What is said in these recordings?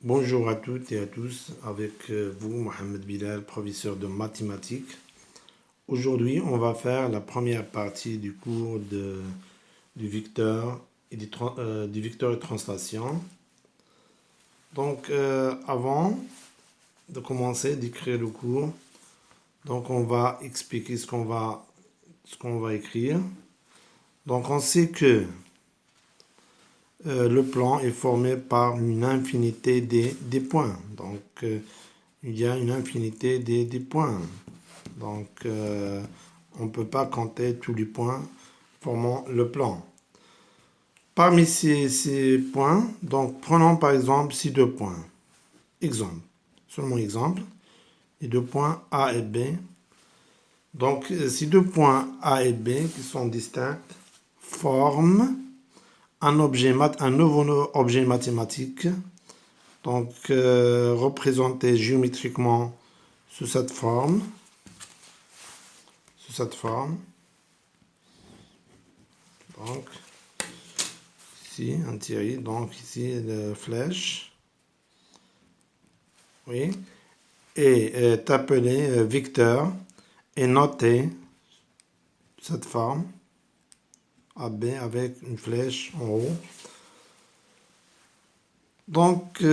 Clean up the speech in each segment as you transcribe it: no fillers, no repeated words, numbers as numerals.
Bonjour à toutes et à tous, avec vous Mohamed Bilal, professeur de mathématiques. Aujourd'hui, on va faire la première partie du cours du vecteur et du vecteur de translation. Donc, avant de commencer d'écrire le cours, donc on va expliquer ce qu'on va écrire. Donc, on sait que le plan est formé par une infinité des points. Donc, il y a une infinité des points. Donc, on ne peut pas compter tous les points formant le plan. Parmi ces points, donc prenons par exemple ces deux points. Exemple, seulement exemple, les deux points A et B. Donc, ces deux points A et B qui sont distincts forment un nouveau objet mathématique, donc représenté géométriquement sous cette forme. Donc, ici, un tiré, donc ici, la flèche. Oui. Et est appelé vecteur et noté cette forme AB avec une flèche en haut. Donc,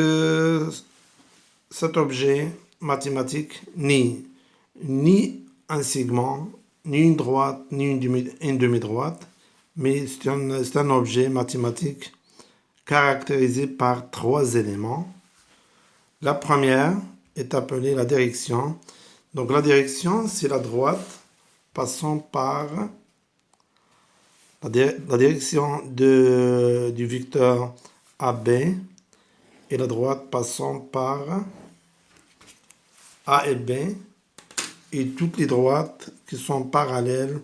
cet objet mathématique ni un segment, ni une droite, ni une demi-droite, mais c'est un objet mathématique caractérisé par trois éléments. La première est appelée la direction. Donc la direction, c'est la droite passant par la direction du vecteur AB et la droite passant par A et B et toutes les droites qui sont parallèles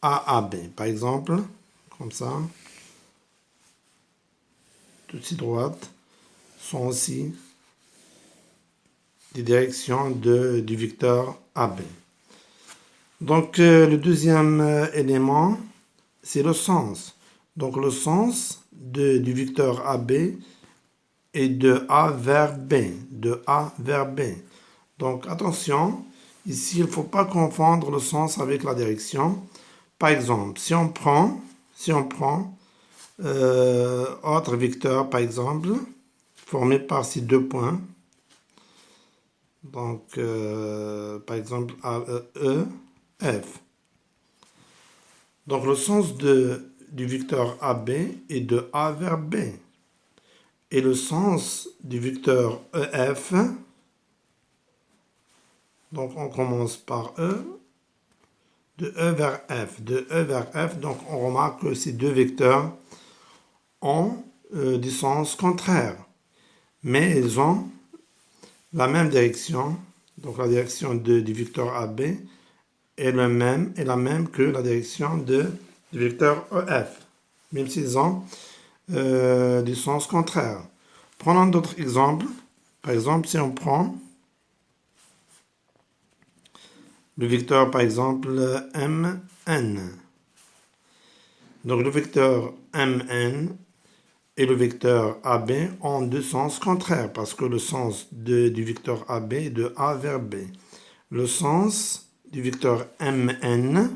à AB. Par exemple, comme ça, toutes ces droites sont aussi des directions du vecteur AB. Donc le deuxième élément, c'est le sens. Donc le sens du vecteur AB est de A vers B. Donc attention, ici il ne faut pas confondre le sens avec la direction. Par exemple, si on prend autre vecteur, par exemple, formé par ces deux points, donc par exemple E, F. Donc le sens du vecteur AB est de A vers B. Et le sens du vecteur EF, donc on commence par E, de E vers F. Donc on remarque que ces deux vecteurs ont des sens contraires. Mais ils ont la même direction. Donc la direction du vecteur AB est la même que la direction du vecteur EF. Même s'ils ont du sens contraire. Prenons d'autres exemples. Par exemple, si on prend le vecteur, par exemple, MN. Donc le vecteur MN et le vecteur AB ont deux sens contraires parce que le sens du vecteur AB est de A vers B. Le sens du vecteur MN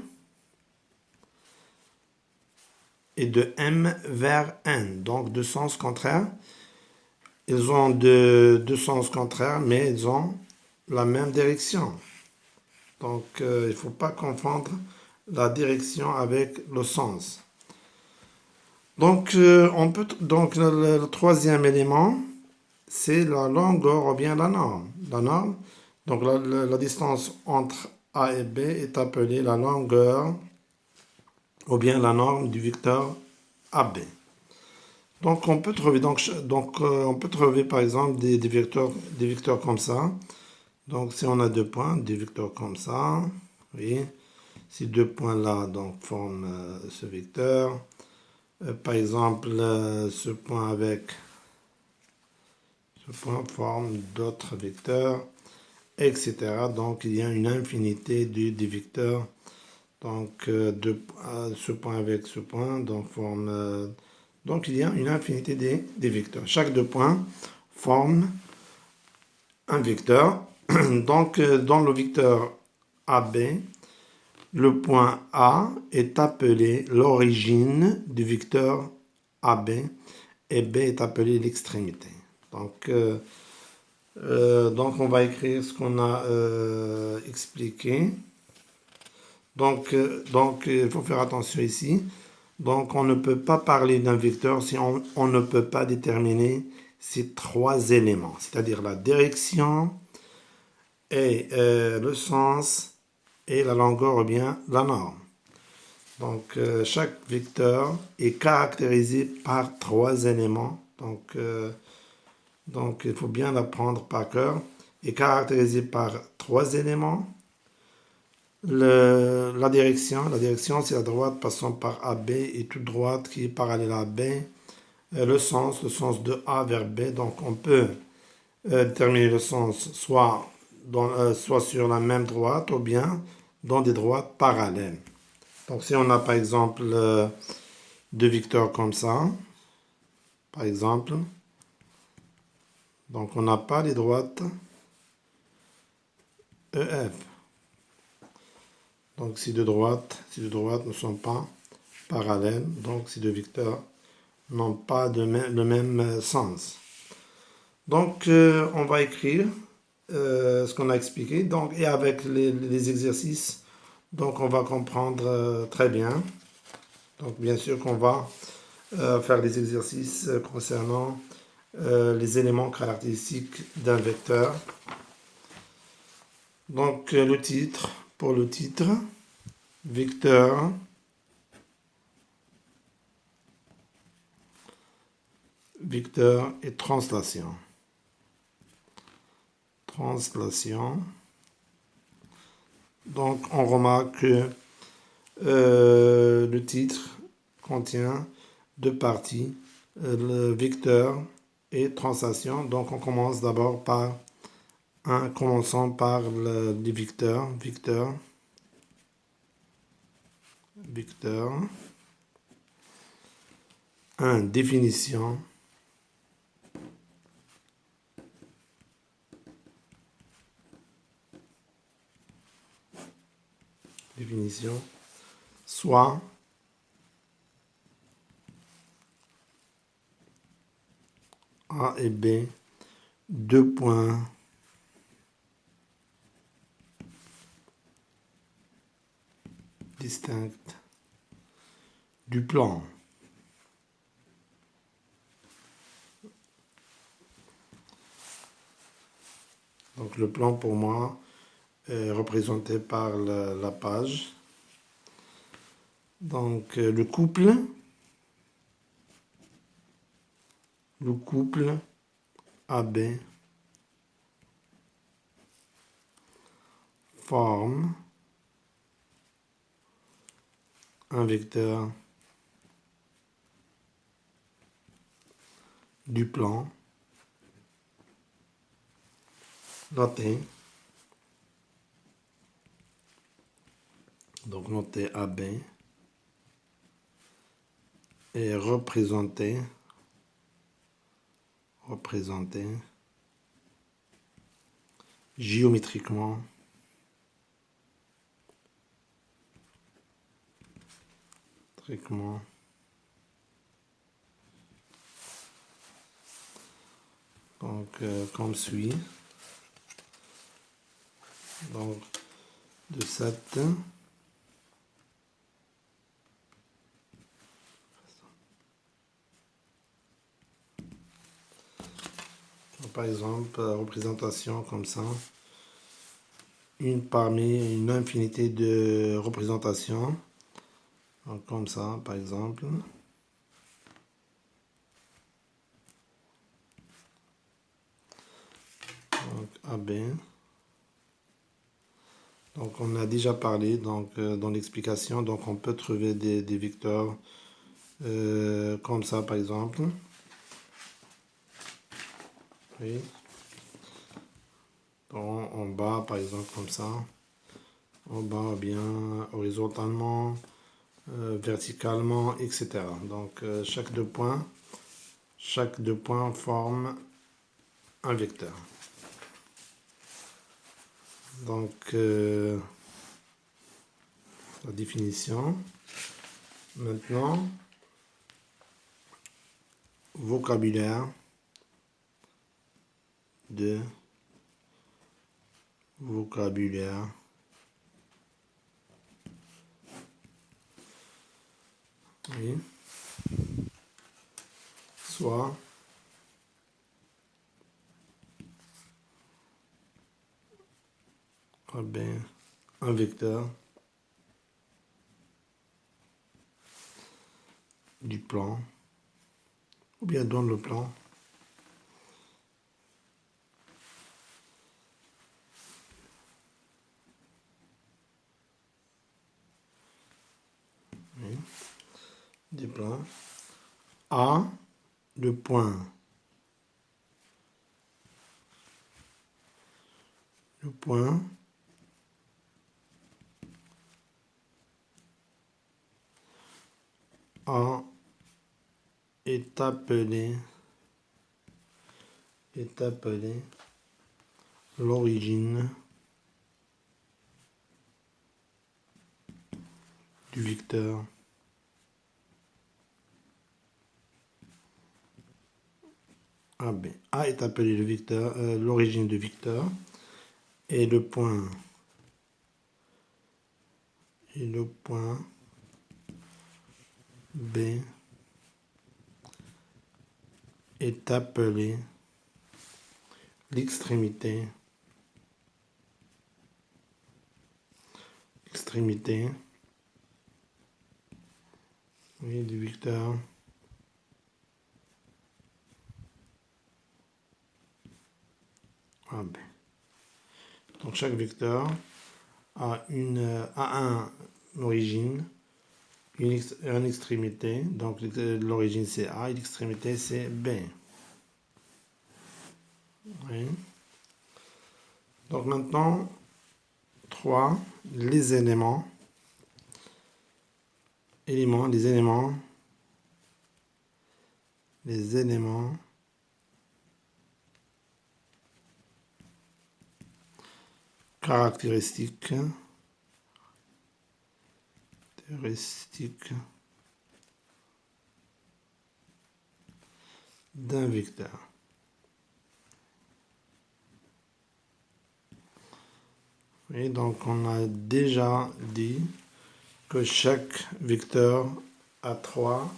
est de M vers N. Donc deux sens contraires. Ils ont deux sens contraires, mais ils ont la même direction. Donc, il ne faut pas confondre la direction avec le sens. Donc, le troisième élément, c'est la longueur ou bien la norme. La norme, donc la distance entre A et B est appelée la longueur ou bien la norme du vecteur AB. Donc, on peut trouver par exemple des vecteurs comme ça. Donc, si on a deux points, des vecteurs comme ça, oui, ces deux points-là donc forment ce vecteur. Par exemple, ce point avec ce point forme d'autres vecteurs, etc. Donc, il y a une infinité des vecteurs. Donc, ce point avec ce point donc forme. Donc, il y a une infinité des vecteurs. Chaque deux points forme un vecteur. Donc, dans le vecteur AB, le point A est appelé l'origine du vecteur AB et B est appelé l'extrémité. Donc, on va écrire ce qu'on a expliqué. Donc, il faut faire attention ici. Donc, on ne peut pas parler d'un vecteur si on ne peut pas déterminer ces trois éléments, c'est-à-dire la direction et le sens et la longueur ou bien la norme. Donc, chaque vecteur est caractérisé par trois éléments. Donc, il faut bien l'apprendre par cœur. Est caractérisé par trois éléments. La direction c'est la droite passant par AB et toute droite qui est parallèle à B. Le sens de A vers B. Donc, on peut déterminer le sens soit sur la même droite ou bien dans des droites parallèles. Donc, si on a par exemple deux vecteurs comme ça, par exemple, donc on n'a pas les droites EF. Donc, ces deux droites ne sont pas parallèles, donc ces deux vecteurs n'ont pas le même sens. Donc, on va écrire ce qu'on a expliqué. Donc, et avec les exercices, donc on va comprendre très bien. Donc, bien sûr qu'on va faire des exercices concernant les éléments caractéristiques d'un vecteur. Donc, pour le titre, vecteur et translation. Donc, on remarque que le titre contient deux parties, le vecteur et translation. Donc, on commence d'abord par commençons par les vecteurs. Vecteur. 1. Définition. Soit A et B, deux points distincts du plan. Donc le plan pour moi est représenté par la page. Donc le couple AB forme un vecteur du plan noté. Donc noté AB est représenté géométriquement donc comme suit. Donc de cette par exemple représentation comme ça, une parmi une infinité de représentations. Donc, comme ça par exemple. Donc AB. Donc on a déjà parlé donc, dans l'explication, donc on peut trouver des vecteurs comme ça par exemple. Oui. Donc, en bas par exemple comme ça. En bas bien horizontalement, verticalement, etc. Donc chaque deux points forme un vecteur. Donc, la définition. Maintenant, vocabulaire de vocabulaire oui, soit ben, un vecteur du plan ou bien dans le plan oui, du plan A, le point A est appelé l'origine du vecteur AB. A est appelé le vecteur, l'origine du vecteur et le point B est appelé l'extrémité oui, du vecteur AB. Donc chaque vecteur a une origine, une extrémité, donc l'origine c'est A et l'extrémité c'est B. Oui. Donc maintenant, 3, les éléments caractéristiques d'un vecteur. Et donc on a déjà dit que chaque vecteur a 3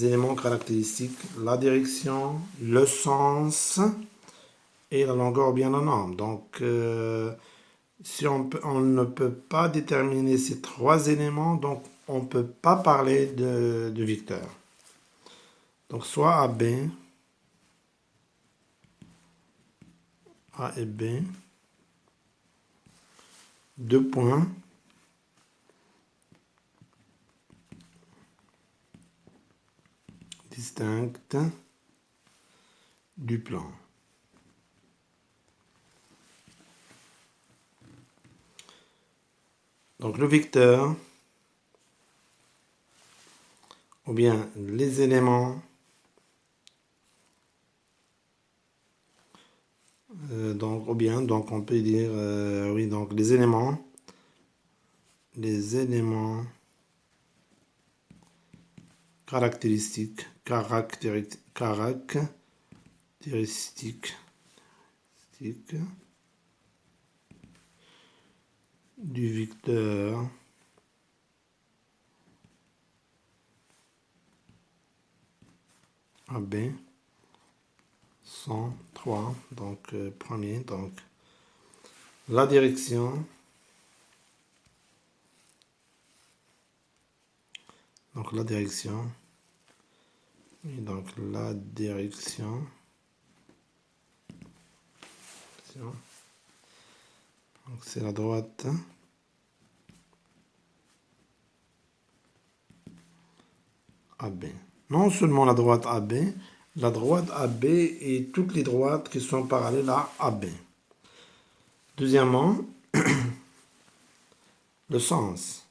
éléments caractéristiques, la direction, le sens et la longueur ou bien la norme. Donc si on ne peut pas déterminer ces 3 éléments, donc on ne peut pas parler de vecteur. Donc soit AB, A et B, 2 points, distincts du plan. Donc le vecteur, ou bien les éléments, donc on peut dire, oui, donc les éléments caractéristiques du vecteur AB sont 3. Donc premier, donc la direction, et donc la direction, donc c'est la droite AB. Non seulement la droite AB et toutes les droites qui sont parallèles à AB. Deuxièmement, le sens.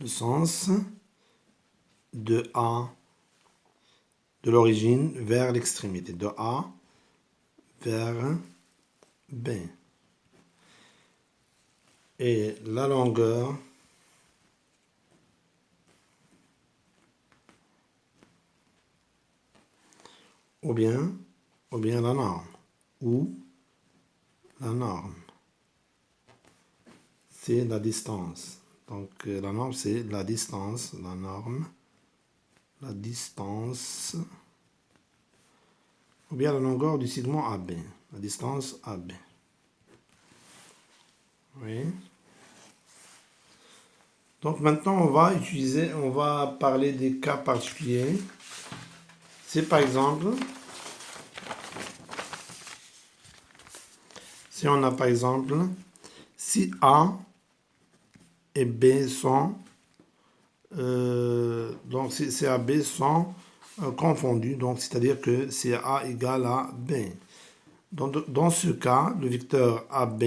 Le sens de A de l'origine vers l'extrémité, de A vers B. Et la longueur ou bien la norme, ou la norme, c'est la distance. Donc la norme, c'est la distance, la norme, la distance, ou bien la longueur du segment AB, la distance AB. Oui. Donc maintenant, on va parler des cas particuliers. C'est par exemple, si on a par exemple, si A et B sont, donc si A et B sont confondus, donc c'est-à-dire que CA égale à B. Dans ce cas, le vecteur AB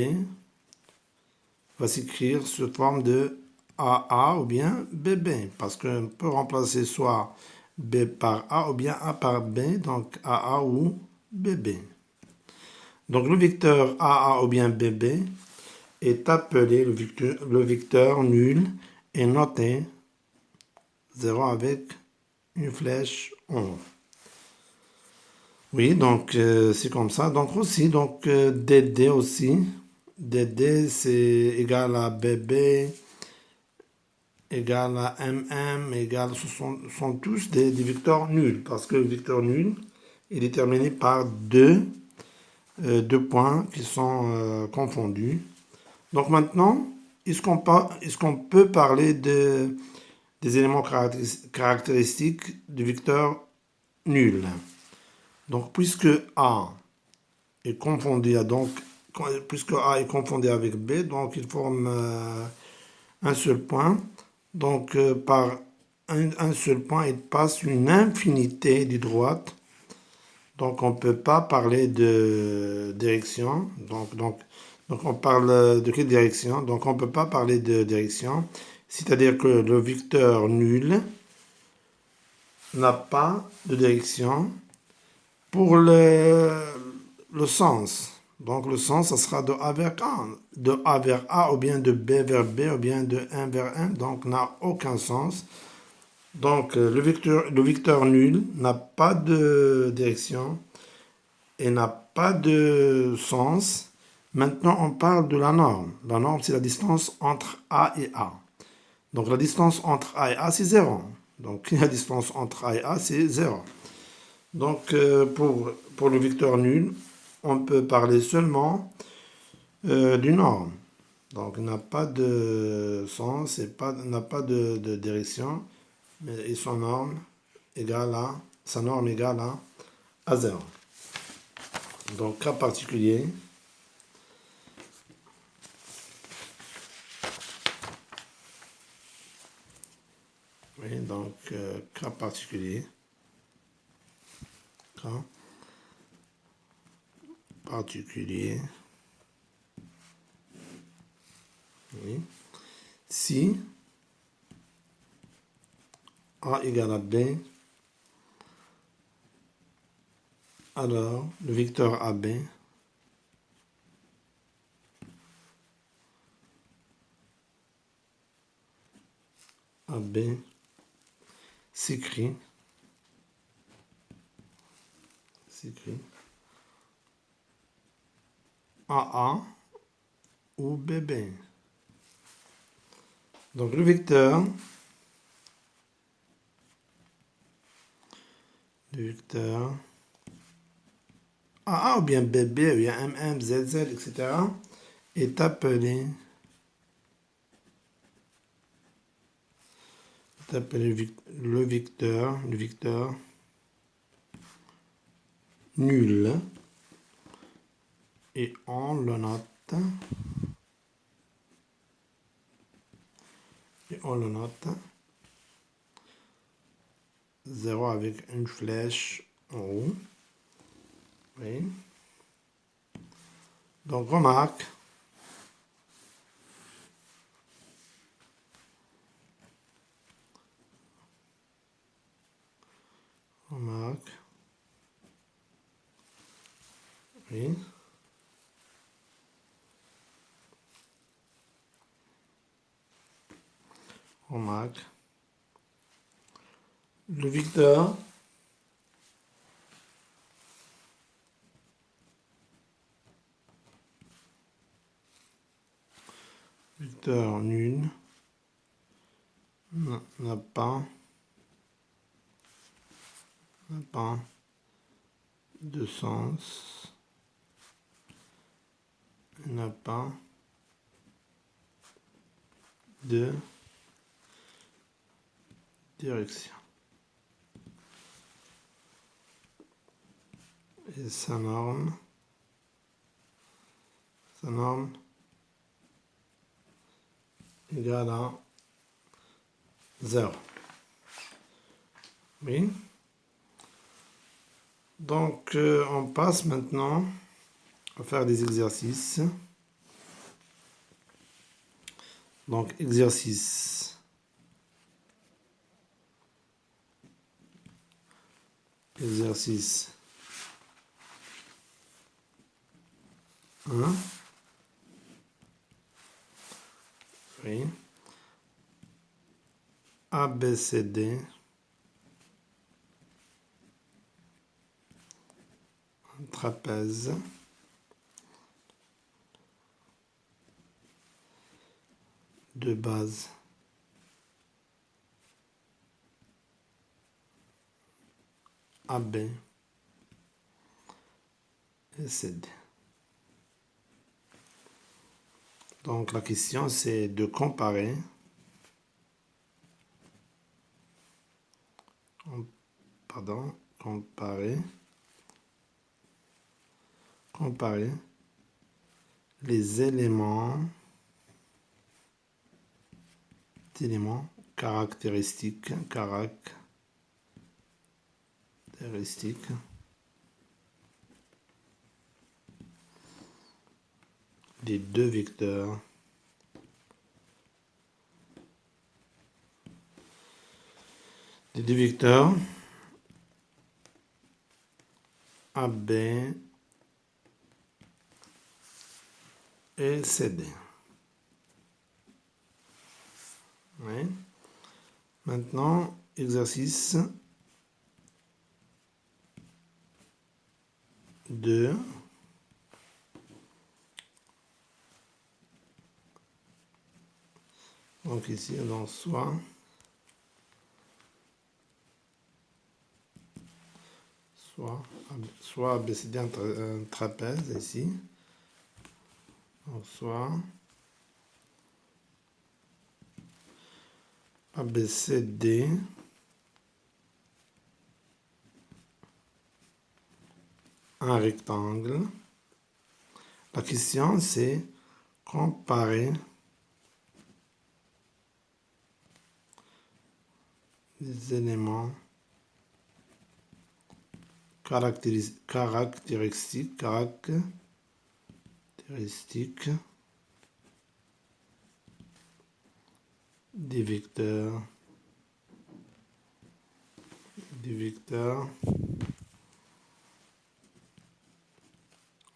va s'écrire sous forme de AA ou bien BB, parce qu'on peut remplacer soit B par A ou bien A par B, donc AA ou BB. Donc le vecteur AA ou bien BB est appelé le vecteur nul et noté 0 avec une flèche en haut. Oui, donc c'est comme ça. Donc aussi, donc DD aussi. DD c'est égal à BB égal à MM égal, ce sont tous des vecteurs nuls parce que le vecteur nul est déterminé par deux points qui sont confondus. Donc maintenant, est-ce qu'on peut parler des éléments caractéristiques du vecteur nul? Donc puisque A est confondu puisque A est confondu avec B, donc il forme un seul point. Donc par un seul point, il passe une infinité de droites. Donc on ne peut pas parler de direction. Donc on parle de quelle direction? Donc on ne peut pas parler de direction. C'est-à-dire que le vecteur nul n'a pas de direction pour le sens. Donc le sens, ça sera de A vers A. De A vers A ou bien de B vers B ou bien de 1 vers 1. Donc n'a aucun sens. Donc le vecteur nul n'a pas de direction et n'a pas de sens. Maintenant, on parle de la norme. La norme, c'est la distance entre A et A. Donc la distance entre A et A, c'est 0. Donc la distance entre A et A, c'est 0. Donc pour le vecteur nul, on peut parler seulement d'une norme. Donc il n'a pas de sens et n'a pas de direction. Et sa norme égale à 0. Donc cas particulier. Oui, donc cas particulier. Cas particulier. Oui. Si A égale à B, alors le vecteur AB s'écrit AA ou BB. Donc le vecteur AA ou bien BB ou bien MM, ZZ, etc. est appelé le vecteur nul et on le note 0 avec une flèche en haut. Oui. Donc remarque marque. Oui. On marque. Le vecteur nul n'a pas de sens, n'a pas de direction. Et sa norme égale à 0. Oui. Donc, on passe maintenant à faire des exercices. Donc, exercice 1. Oui. ABCD trapèze de base AB et CD. Donc la question c'est de comparer les éléments caractéristiques des deux vecteurs AB et CD. Oui. Maintenant, exercice 2. Donc ici, on soit ABCD un trapèze ici. Donc soit ABCD un rectangle. La question c'est comparer les éléments caractéristiques des vecteurs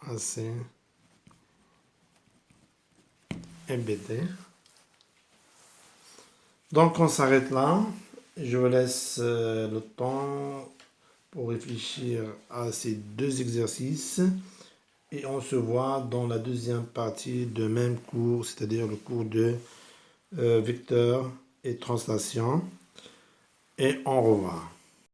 AC et BD. Donc on s'arrête là. Je vous laisse le temps pour réfléchir à ces deux exercices et on se voit dans la deuxième partie de même cours, c'est-à-dire le cours de vecteurs et translation, et au revoir.